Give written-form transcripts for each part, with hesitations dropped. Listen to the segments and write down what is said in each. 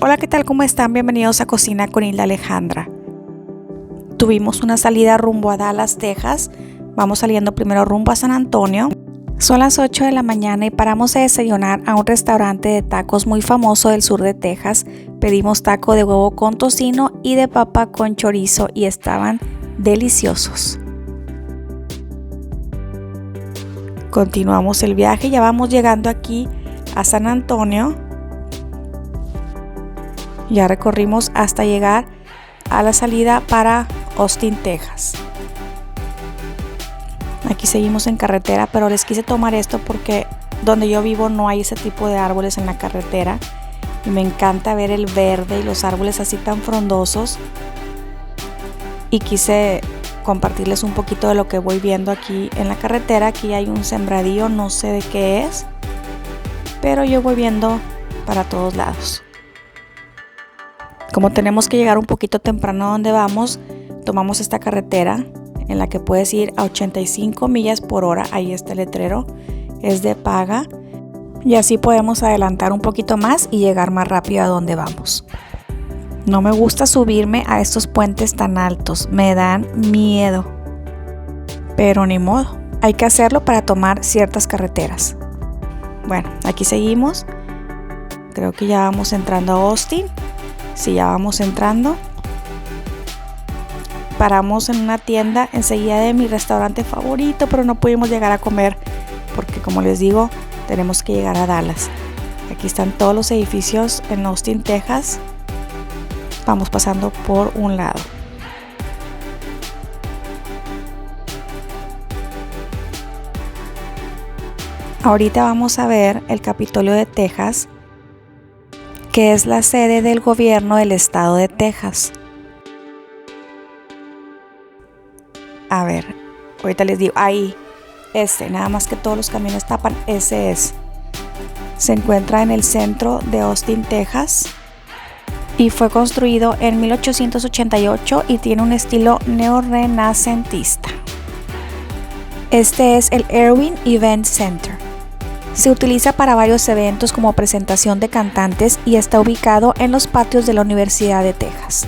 Hola, ¿qué tal? ¿Cómo están? Bienvenidos a Cocina con Hilda Alejandra. Tuvimos una salida rumbo a Dallas, Texas. Vamos saliendo primero rumbo a San Antonio. Son las 8 de la mañana y paramos a desayunar a un restaurante de tacos muy famoso del sur de Texas. Pedimos taco de huevo con tocino y de papa con chorizo y estaban deliciosos. Continuamos el viaje, ya vamos llegando aquí a San Antonio. Ya recorrimos hasta llegar a la salida para Austin, Texas. Aquí seguimos en carretera, pero les quise tomar esto porque donde yo vivo no hay ese tipo de árboles en la carretera. Y me encanta ver el verde y los árboles así tan frondosos. Y quise compartirles un poquito de lo que voy viendo aquí en la carretera. Aquí hay un sembradío, no sé de qué es, pero yo voy viendo para todos lados. Como tenemos que llegar un poquito temprano a donde vamos, tomamos esta carretera en la que puedes ir a 85 millas por hora. Ahí está el letrero, es de paga y así podemos adelantar un poquito más y llegar más rápido a donde vamos. No me gusta subirme a estos puentes tan altos, me dan miedo, pero ni modo, hay que hacerlo para tomar ciertas carreteras. Bueno, aquí seguimos, creo que ya vamos entrando a Austin. Sí, ya vamos entrando. Paramos en una tienda enseguida de mi restaurante favorito, pero no pudimos llegar a comer porque, como les digo, tenemos que llegar a Dallas. Aquí están todos los edificios en Austin, Texas. Vamos pasando por un lado. Ahorita vamos a ver el Capitolio de Texas, que es la sede del gobierno del estado de Texas. A ver, ahorita les digo, ahí, nada más que todos los camiones tapan, ese es. Se encuentra en el centro de Austin, Texas, y fue construido en 1888 y tiene un estilo neorrenacentista. Este es el Erwin Event Center. Se utiliza para varios eventos como presentación de cantantes y está ubicado en los patios de la Universidad de Texas.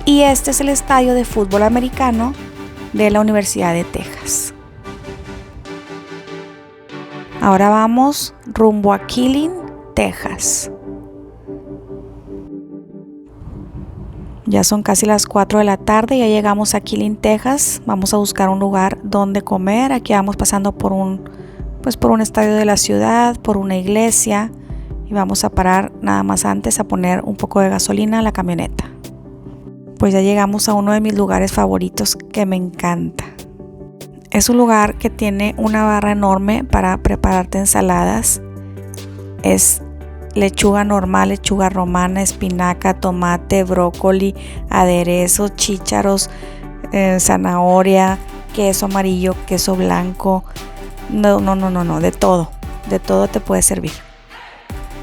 Y este es el estadio de fútbol americano de la Universidad de Texas. Ahora vamos rumbo a Killeen, Texas. Ya son casi las 4 de la tarde, ya llegamos a Killeen, Texas. Vamos a buscar un lugar donde comer. Aquí vamos pasando por un estadio de la ciudad, por una iglesia, y vamos a parar nada más antes a poner un poco de gasolina a la camioneta. Pues ya llegamos a uno de mis lugares favoritos que me encanta. Es un lugar que tiene una barra enorme para prepararte ensaladas. Es lechuga normal, lechuga romana, espinaca, tomate, brócoli, aderezo, chícharos, zanahoria, queso amarillo, queso blanco. No, de todo te puede servir.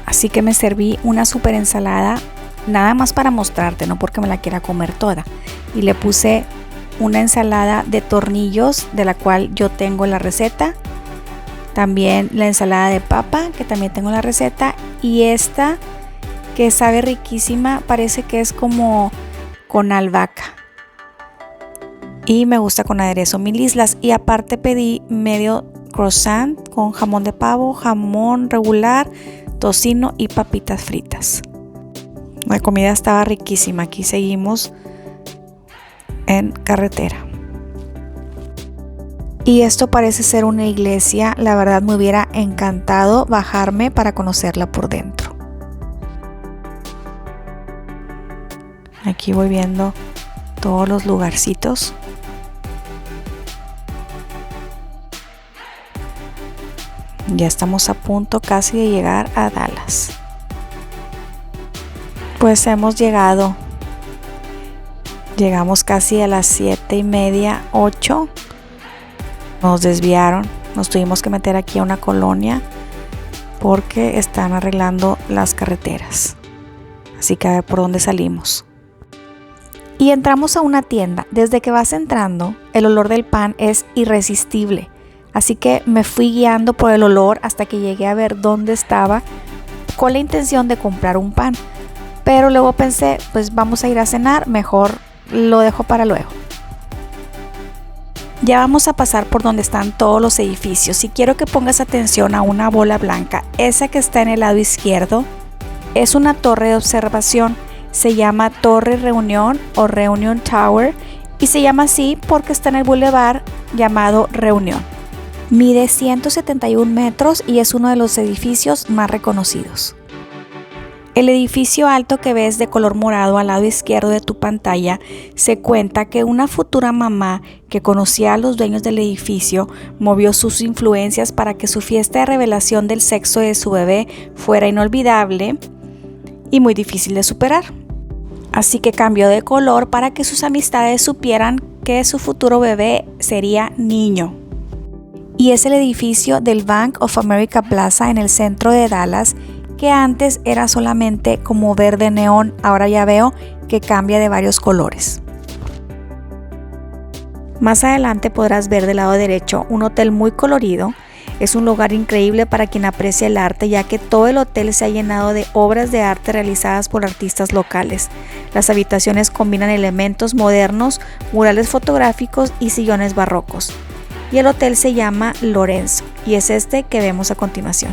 Así que me serví una super ensalada, nada más para mostrarte, no porque me la quiera comer toda. Y le puse una ensalada de tornillos, de la cual yo tengo la receta. También la ensalada de papa, que también tengo la receta. Y esta, que sabe riquísima, parece que es como con albahaca. Y me gusta con aderezo 1000 islas. Y aparte pedí medio croissant con jamón de pavo, jamón regular, tocino y papitas fritas. La comida estaba riquísima. Aquí seguimos en carretera. Y esto parece ser una iglesia. La verdad me hubiera encantado bajarme para conocerla por dentro. Aquí voy viendo todos los lugarcitos. Ya estamos a punto casi de llegar a Dallas. Pues hemos llegado. Llegamos casi a las 7:30, 8. Nos desviaron. Nos tuvimos que meter aquí a una colonia porque están arreglando las carreteras. Así que a ver por dónde salimos. Y entramos a una tienda. Desde que vas entrando, el olor del pan es irresistible. Así que me fui guiando por el olor hasta que llegué a ver dónde estaba con la intención de comprar un pan. Pero luego pensé, pues vamos a ir a cenar, mejor lo dejo para luego. Ya vamos a pasar por donde están todos los edificios y quiero que pongas atención a una bola blanca. Esa que está en el lado izquierdo es una torre de observación. Se llama Torre Reunión o Reunion Tower y se llama así porque está en el bulevar llamado Reunión. Mide 171 metros y es uno de los edificios más reconocidos. El edificio alto que ves de color morado al lado izquierdo de tu pantalla se cuenta que una futura mamá que conocía a los dueños del edificio movió sus influencias para que su fiesta de revelación del sexo de su bebé fuera inolvidable y muy difícil de superar. Así que cambió de color para que sus amistades supieran que su futuro bebé sería niño. Y es el edificio del Bank of America Plaza en el centro de Dallas, que antes era solamente como verde neón, ahora ya veo que cambia de varios colores. Más adelante podrás ver del lado derecho un hotel muy colorido. Es un lugar increíble para quien aprecia el arte, ya que todo el hotel se ha llenado de obras de arte realizadas por artistas locales. Las habitaciones combinan elementos modernos, murales fotográficos y sillones barrocos. Y el hotel se llama Lorenzo y es este que vemos a continuación.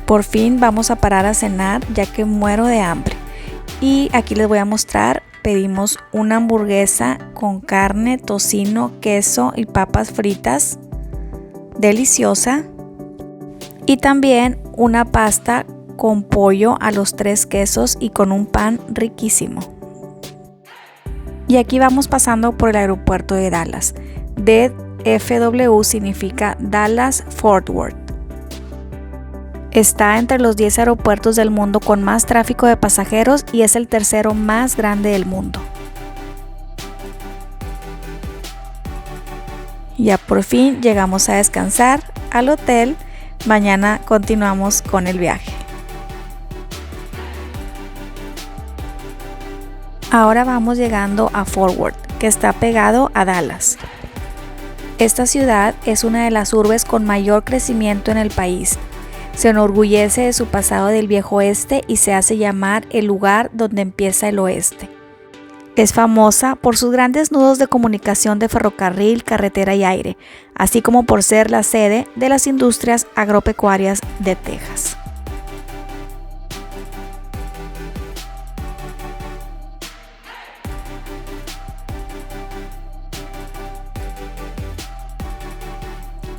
Por fin vamos a parar a cenar ya que muero de hambre. Y aquí les voy a mostrar, pedimos una hamburguesa con carne, tocino, queso y papas fritas. Deliciosa. Y también una pasta con pollo a los 3 quesos y con un pan riquísimo. Y aquí vamos pasando por el aeropuerto de Dallas. DFW significa Dallas Fort Worth. Está entre los 10 aeropuertos del mundo con más tráfico de pasajeros y es el tercero más grande del mundo. Ya por fin llegamos a descansar al hotel. Mañana continuamos con el viaje. Ahora vamos llegando a Fort Worth, que está pegado a Dallas. Esta ciudad es una de las urbes con mayor crecimiento en el país. Se enorgullece de su pasado del viejo oeste y se hace llamar el lugar donde empieza el oeste. Es famosa por sus grandes nudos de comunicación de ferrocarril, carretera y aire, así como por ser la sede de las industrias agropecuarias de Texas.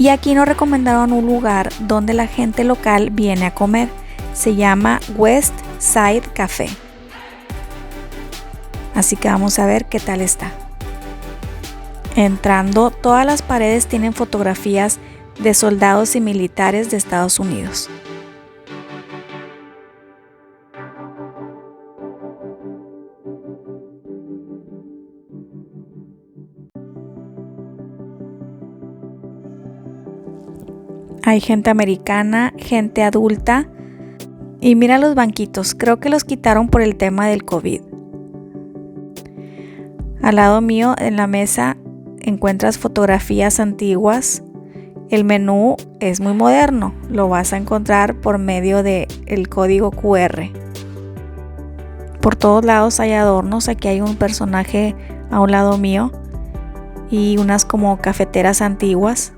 Y aquí nos recomendaron un lugar donde la gente local viene a comer. Se llama West Side Café. Así que vamos a ver qué tal está. Entrando, todas las paredes tienen fotografías de soldados y militares de Estados Unidos. Hay gente americana, gente adulta y mira los banquitos, creo que los quitaron por el tema del COVID. Al lado mío en la mesa encuentras fotografías antiguas. El menú es muy moderno, lo vas a encontrar por medio del código QR. Por todos lados hay adornos, aquí hay un personaje a un lado mío y unas como cafeteras antiguas.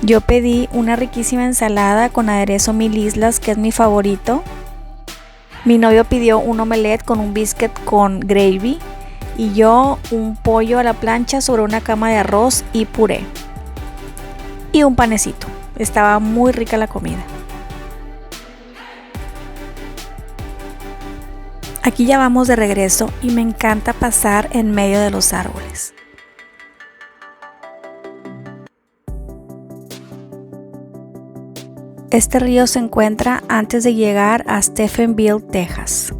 Yo pedí una riquísima ensalada con aderezo 1000 islas, que es mi favorito. Mi novio pidió un omelette con un biscuit con gravy y yo un pollo a la plancha sobre una cama de arroz y puré. Y un panecito. Estaba muy rica la comida. Aquí ya vamos de regreso y me encanta pasar en medio de los árboles. Este río se encuentra antes de llegar a Stephenville, Texas.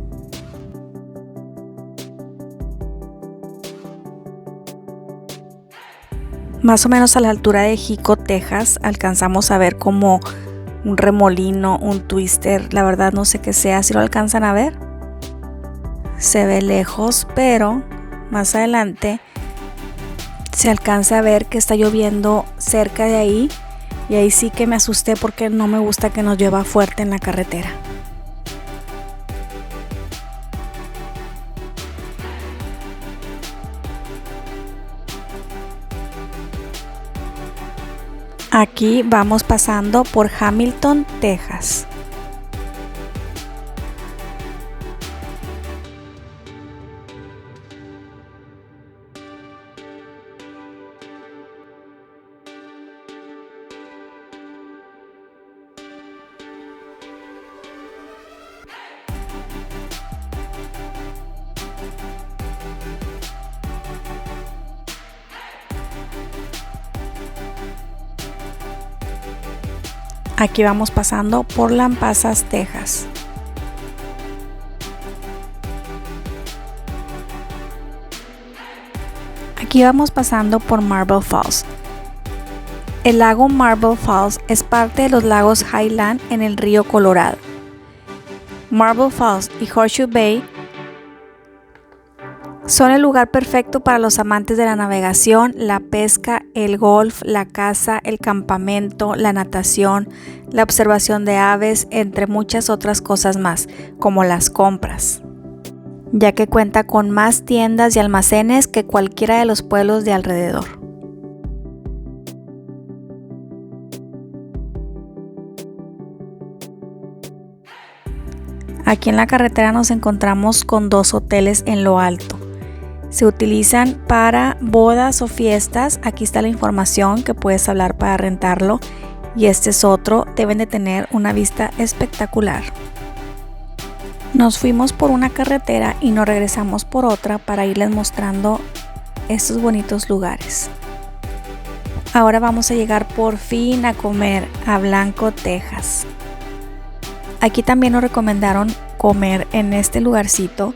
Más o menos a la altura de Jico, Texas, alcanzamos a ver como un remolino, un twister. La verdad no sé qué sea, si lo alcanzan a ver. Se ve lejos, pero más adelante Se alcanza a ver que está lloviendo cerca de ahí y ahí sí que me asusté porque no me gusta que nos llueva fuerte en la carretera. Aquí vamos pasando por Hamilton, Texas. Aquí vamos pasando por Lampasas, Texas. Aquí vamos pasando por Marble Falls. El lago Marble Falls es parte de los lagos Highland en el río Colorado. Marble Falls y Horseshoe Bay son el lugar perfecto para los amantes de la navegación, la pesca, el golf, la caza, el campamento, la natación, la observación de aves, entre muchas otras cosas más, como las compras, ya que cuenta con más tiendas y almacenes que cualquiera de los pueblos de alrededor. Aquí en la carretera nos encontramos con 2 hoteles en lo alto. Se utilizan para bodas o fiestas. Aquí está la información que puedes hablar para rentarlo. Y este es otro. Deben de tener una vista espectacular. Nos fuimos por una carretera y nos regresamos por otra para irles mostrando estos bonitos lugares. Ahora vamos a llegar por fin a comer a Blanco, Texas. Aquí también nos recomendaron comer en este lugarcito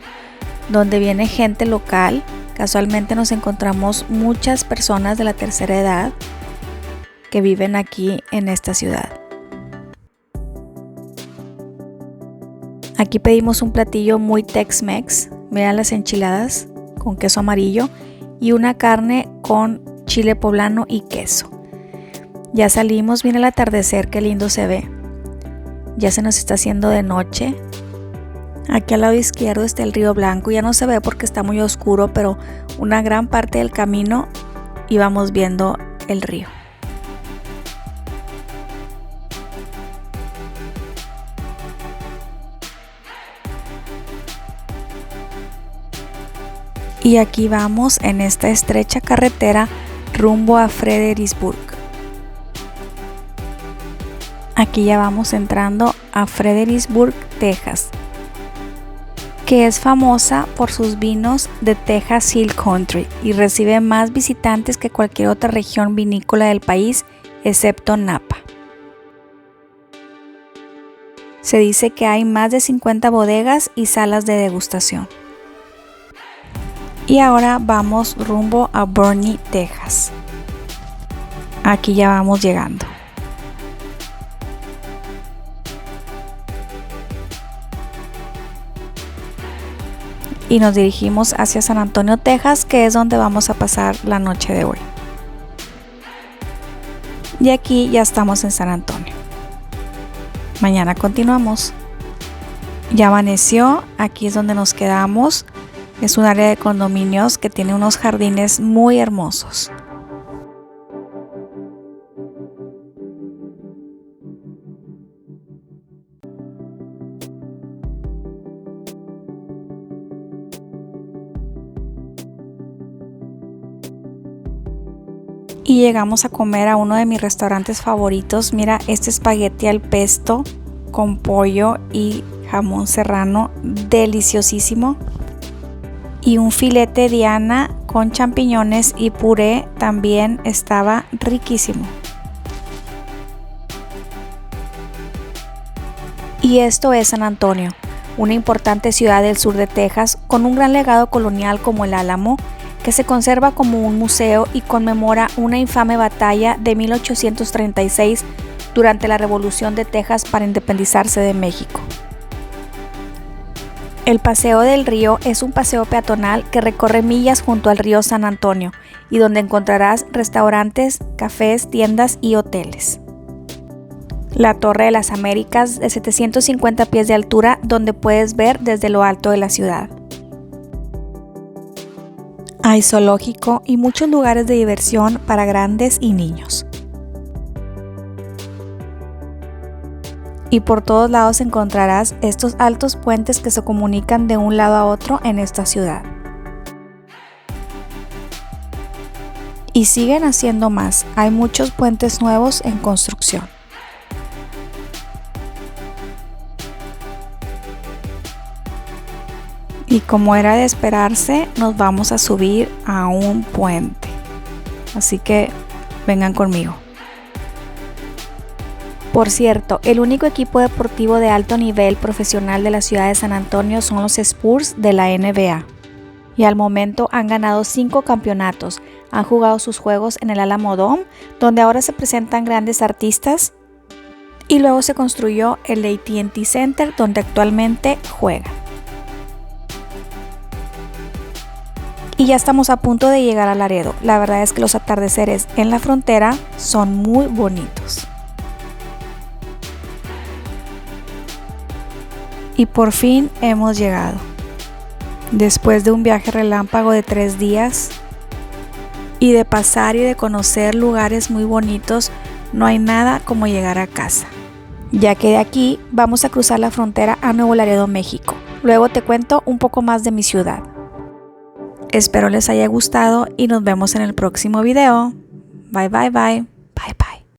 donde viene gente local. Casualmente nos encontramos muchas personas de la tercera edad que viven aquí en esta ciudad. Aquí pedimos un platillo muy Tex-Mex. Mira las enchiladas con queso amarillo y una carne con chile poblano y queso. Ya salimos, viene el atardecer, qué lindo se ve. Ya se nos está haciendo de noche. Aquí al lado izquierdo está el río Blanco. Ya no se ve porque está muy oscuro, pero una gran parte del camino íbamos viendo el río. Y aquí vamos en esta estrecha carretera rumbo a Fredericksburg. Aquí ya vamos entrando a Fredericksburg, Texas, que es famosa por sus vinos de Texas Hill Country y recibe más visitantes que cualquier otra región vinícola del país, excepto Napa. Se dice que hay más de 50 bodegas y salas de degustación. Y ahora vamos rumbo a Boerne, Texas. Aquí ya vamos llegando. Y nos dirigimos hacia San Antonio, Texas, que es donde vamos a pasar la noche de hoy. Y aquí ya estamos en San Antonio. Mañana continuamos. Ya amaneció, aquí es donde nos quedamos. Es un área de condominios que tiene unos jardines muy hermosos. Y llegamos a comer a uno de mis restaurantes favoritos. Mira, este espagueti al pesto con pollo y jamón serrano, deliciosísimo. Y un filete Diana con champiñones y puré también estaba riquísimo. Y esto es San Antonio, una importante ciudad del sur de Texas con un gran legado colonial como el Álamo, que se conserva como un museo y conmemora una infame batalla de 1836 durante la Revolución de Texas para independizarse de México. El Paseo del Río es un paseo peatonal que recorre millas junto al río San Antonio y donde encontrarás restaurantes, cafés, tiendas y hoteles. La Torre de las Américas de 750 pies de altura, donde puedes ver desde lo alto de la ciudad. Hay zoológico y muchos lugares de diversión para grandes y niños. Y por todos lados encontrarás estos altos puentes que se comunican de un lado a otro en esta ciudad. Y siguen haciendo más, hay muchos puentes nuevos en construcción. Y como era de esperarse, nos vamos a subir a un puente. Así que vengan conmigo. Por cierto, el único equipo deportivo de alto nivel profesional de la ciudad de San Antonio son los Spurs de la NBA. Y al momento han ganado 5 campeonatos. Han jugado sus juegos en el Alamo Dome, donde ahora se presentan grandes artistas. Y luego se construyó el AT&T Center, donde actualmente juegan. Y ya estamos a punto de llegar a Laredo. La verdad es que los atardeceres en la frontera son muy bonitos. Y por fin hemos llegado. Después de un viaje relámpago de 3 días y de pasar y de conocer lugares muy bonitos, no hay nada como llegar a casa. Ya que de aquí vamos a cruzar la frontera a Nuevo Laredo, México. Luego te cuento un poco más de mi ciudad. Espero les haya gustado y nos vemos en el próximo video. Bye bye bye. Bye bye.